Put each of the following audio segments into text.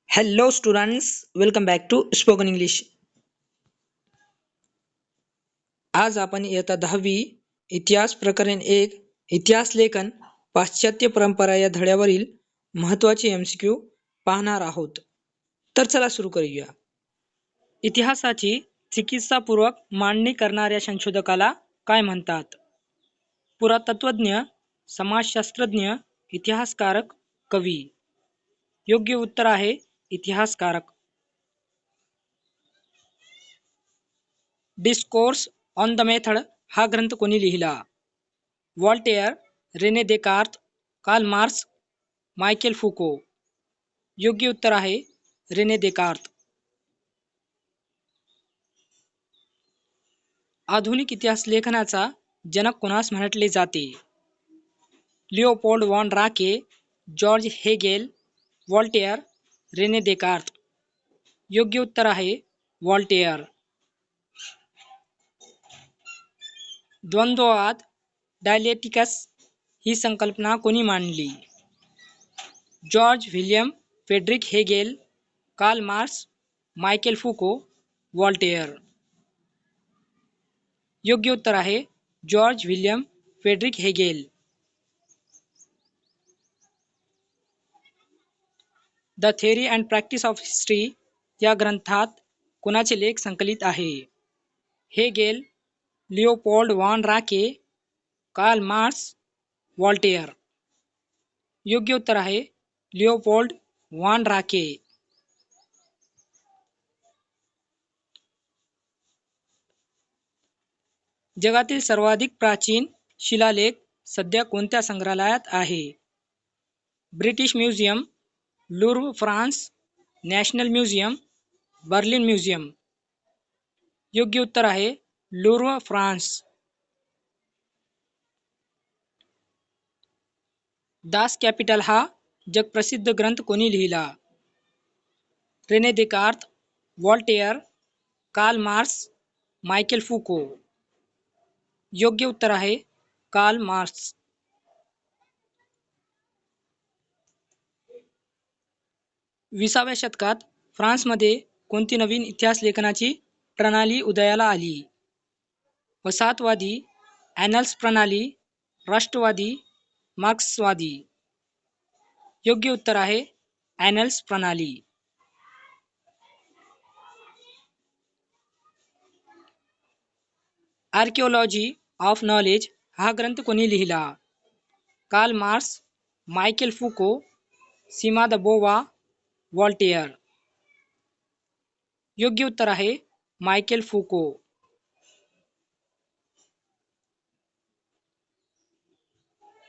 Hello students, welcome back to Spoken English. आज आपण इयत्ता 10वी इतिहास प्रकरण 1 इतिहास लेखन पाश्चात्य परंपरा या धड्यावरील महत्त्वाचे MCQ पाहणार आहोत. तर चला सुरू करूया. इतिहासाची चिकित्सापूर्वक मांडणी करणाऱ्या संशोधकाला काय म्हणतात? पुरातत्वज्ञ, समाजशास्त्रज्ञ, इतिहासकारक, कवी. योग्य उत्तर आहे इतिहासकारक. डिस्कोर्स ऑन द मेथड हा ग्रंथ कोणी लिहिला? Voltaire, Rene Descartes, Karl Marx, Michael Foucault. योग्य उत्तर आहे रेने देकार्त. आधुनिक इतिहास लेखनाचा जनक कोणास म्हटले जाते? Leopold von Ranke, George Hegel, Voltaire, Rene Descartes. योग्य उत्तर आहे वॉल्टेयर. द्वंद्ववाद डायलेक्टिक्स ही संकल्पना कोणी मांडली? George William Friedrich Hegel, Karl Marx, Michael Foucault, Voltaire. योग्य उत्तर आहे George William Friedrich Hegel. The theory and practice of history या ग्रंथात कोणाचे लेख संकलित आहे? Hegel, Leopold von Ranke, Karl Marx, Voltaire. योग्य उत्तर आहे लिओपोल्ड वॉन राके. जगातील सर्वाधिक प्राचीन शिलालेख सध्या कोणत्या संग्रहालयात आहे? British Museum, Louvre France, National Museum, Berlin Museum. योग्य उत्तर आहे लुव्र फ्रान्स. दास कॅपिटल हा जगप्रसिद्ध ग्रंथ कोणी लिहिला? Rene Descartes, Voltaire, Karl Marx, Michael Foucault. योग्य उत्तर आहे कार्ल मार्क्स. विसाव्या शतकात फ्रान्समध्ये कोणती नवीन इतिहास लेखनाची प्रणाली उदयाला आली? वसाहतवादी, ॲनल्स प्रणाली, राष्ट्रवादी, मार्क्सवादी. योग्य उत्तर आहे ॲनल्स प्रणाली. आर्किओलॉजी ऑफ नॉलेज हा ग्रंथ कोणी लिहिला? Carl Marx, Michael फुको, Seema the boa, Voltaire. योग्य उत्तर आहे मायकेल फुको.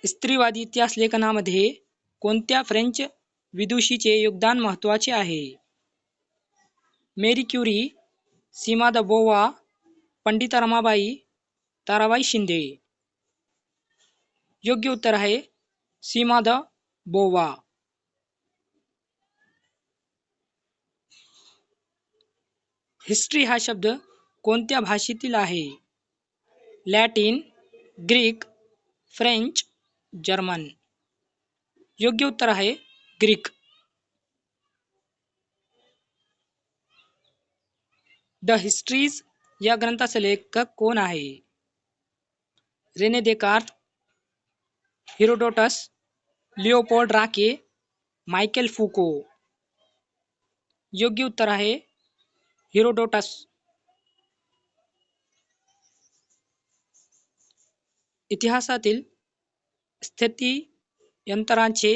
स्त्रीवादी इतिहास लेखनामध्ये कोणत्या फ्रेंच विदुषीचे योगदान महत्त्वाचे आहे? मेरी क्युरी, सीमा द बोवा, पंडिता रमाबाई, ताराबाई शिंदे. योग्य उत्तर आहे सीमा द बोवा. हिस्ट्री हा शब्द कोणत्या भाषेतील आहे? Latin, Greek, French, German. योग्य उत्तर आहे ग्रीक. द हिस्ट्रीज या ग्रंथाचे लेखक कोण आहे? रेने देकार्त, हेरोडोटस, लिओपोल्ड राके, मायकेल फुको. योग्य उत्तर आहे हेरोडोटस. इतिहासातील स्थित्यंतरांचे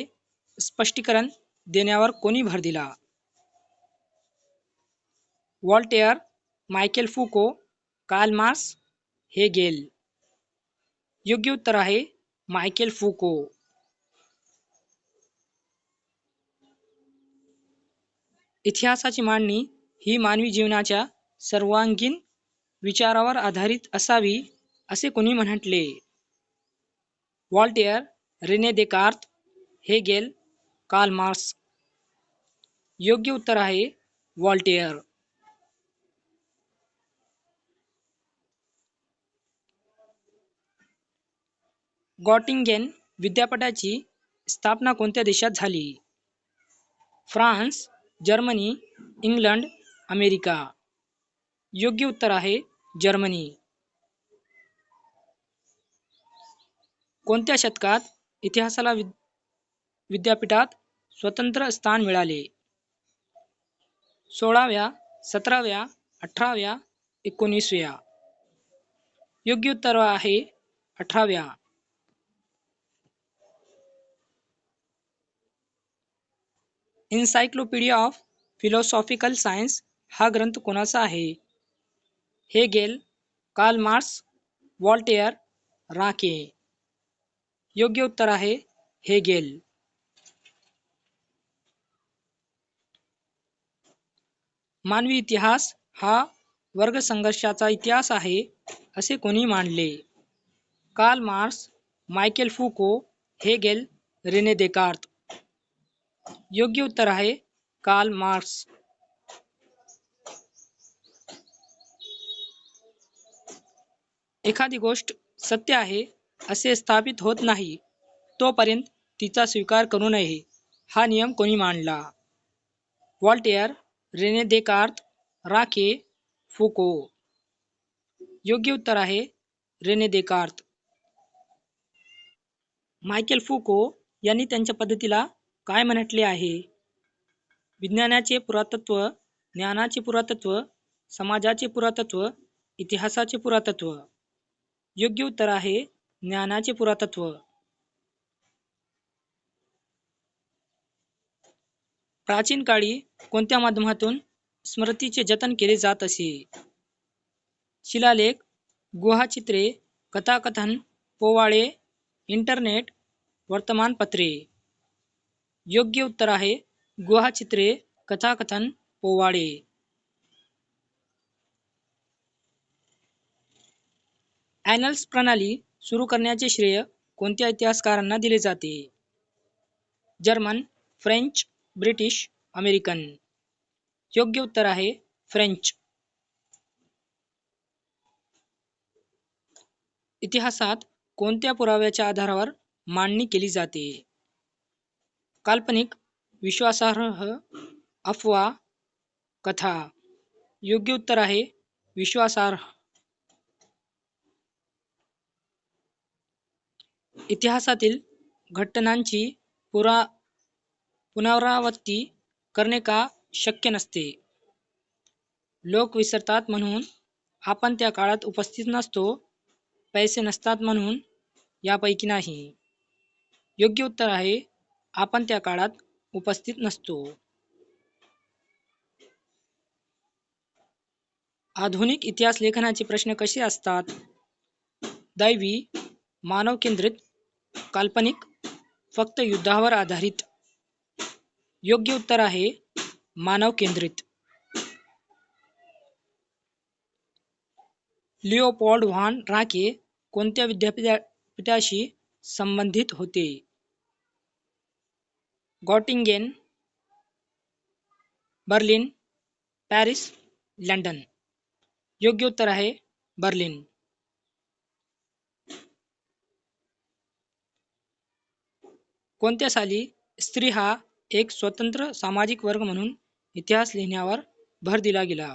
स्पष्टीकरण देण्यावर कोणी भर दिला? Voltaire, Michael फुको, Karl Marx, Hegel. योग्य उत्तर आहे मायकेल फुको. इतिहासाची मांडणी ही मानवी जीवनाच्या सर्वांगीण विचारावर आधारित असावी असे कोणी म्हटले? Voltaire, Rene Descartes, Hegel, Karl Marx. योग्य उत्तर आहे वॉल्टेयर. गॉटिंगेन विद्यापीठाची स्थापना कोणत्या देशात झाली? France, Germany, England, America. योग्य उत्तर आहे जर्मनी. कोणत्या शतकात इतिहासाला विद्यापीठात स्वतंत्र स्थान मिळाले? 16व्या, 17व्या, 18व्या, 19व्या. योग्य उत्तर आहे 18व्या. एन्सायक्लोपीडिया ऑफ फिलॉसॉफिकल सायन्स हा ग्रंथ कोणाचा आहे? हेगेल, कार्ल मार्क्स, वॉल्टेयर, राके. योग्य उत्तर आहे हेगेल. मानवी इतिहास हा वर्गसंघर्षाचा इतिहास आहे असे कोणी मानले? Carl Marx, Michael फुको, Hegel, Renee Descartes. योग्य उत्तर आहे कार्ल मार्क्स. एखादी गोष्ट सत्य आहे असे स्थापित होत नाही तोपर्यंत तिचा स्वीकार करू नये हा नियम कोणी मांडला? वॉल्टेयर, रेने देकार्त, राके, फुको. योग्य उत्तर आहे रेने देकार्त. मायकेल फुको यांनी त्यांच्या पद्धतीला काय म्हटले आहे? विज्ञानाचे पुरातत्व, ज्ञानाचे पुरातत्व, समाजाचे पुरातत्व, इतिहासाचे पुरातत्व. योग्य उत्तर आहे ज्ञानाचे पुरातत्व. प्राचीन काळी कोणत्या माध्यमातून स्मृतीचे जतन केले जात असे? शिलालेख, गुहाचित्रे, कथाकथन, पोवाडे, इंटरनेट, वर्तमानपत्रे. योग्य उत्तर आहे गुहाचित्रे, कथाकथन, पोवाडे. ॲनल्स प्रणाली सुरू करण्याचे श्रेय कोणत्या इतिहासकारांना दिले जाते? German, French, British, American. योग्य उत्तर आहे फ्रेंच. इतिहासात कोणत्या पुराव्याच्या आधारावर मांडणी केली जाते? काल्पनिक, विश्वासार्ह, अफवा, कथा. योग्य उत्तर आहे विश्वासार्ह. इतिहासातील घटनांची पुनरावृत्ती करणे का शक्य नसते? लोक विसरतात म्हणून, आपण त्या काळात उपस्थित नसतो, पैसे नसतात म्हणून, यापैकी नाही. योग्य उत्तर आहे आपण त्या काळात उपस्थित नसतो. आधुनिक इतिहास लेखनाचे प्रश्न कसे असतात? दैवी, मानव केंद्रित, काल्पनिक, फक्त युद्धावर आधारित. योग्य उत्तर आहे मानव केंद्रित. लिओपोल्ड व्हॉन राके कोणत्या विद्यापीठाशी संबंधित होते? गॉटिंगेन, बर्लिन, पॅरिस, लंडन. योग्य उत्तर आहे बर्लिन. कोणत्या साली स्त्री हा एक स्वतंत्र सामाजिक वर्ग म्हणून इतिहास लिहिण्यावर भर दिला गेला?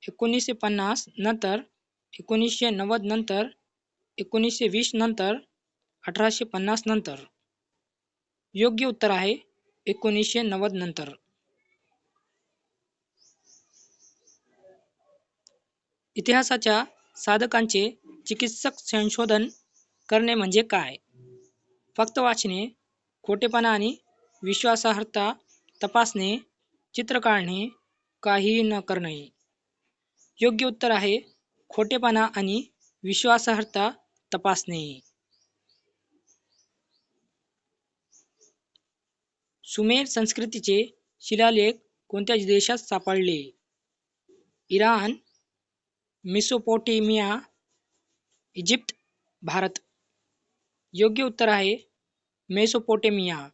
1950 नंतर, 1990 नंतर, 1920 नंतर, 1850 नंतर. योग्य उत्तर आहे 1990 नंतर. इतिहासाच्या साधकांचे चिकित्सक संशोधन करणे म्हणजे काय? फक्त वाचणे, खोटेपणा आणि विश्वासार्हता तपासणे, चित्र काढणे, काहीही न करणे. योग्य उत्तर आहे खोटेपणा आणि विश्वासार्हता तपासणे. सुमेर संस्कृतीचे शिलालेख कोणत्या देशात सापडले? Iran, Mesopotamia, Egypt, Bharat. योग्य उत्तर आहे मेसोपोटेमिया.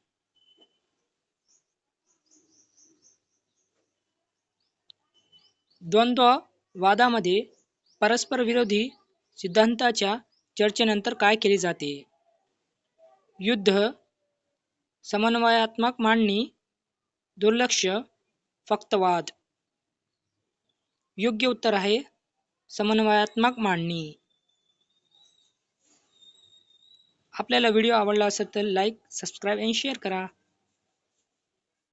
द्वंद्ववादामध्ये परस्पर विरोधी सिद्धांताच्या चर्चेनंतर काय केले जाते? युद्ध, समन्वयात्मक मांडणी, दुर्लक्ष, फक्त वाद. योग्य उत्तर आहे समन्वयात्मक मांडणी. आपल्याला व्हिडिओ आवडला असेल तर लाईक, सबस्क्राईब आणि शेअर करा.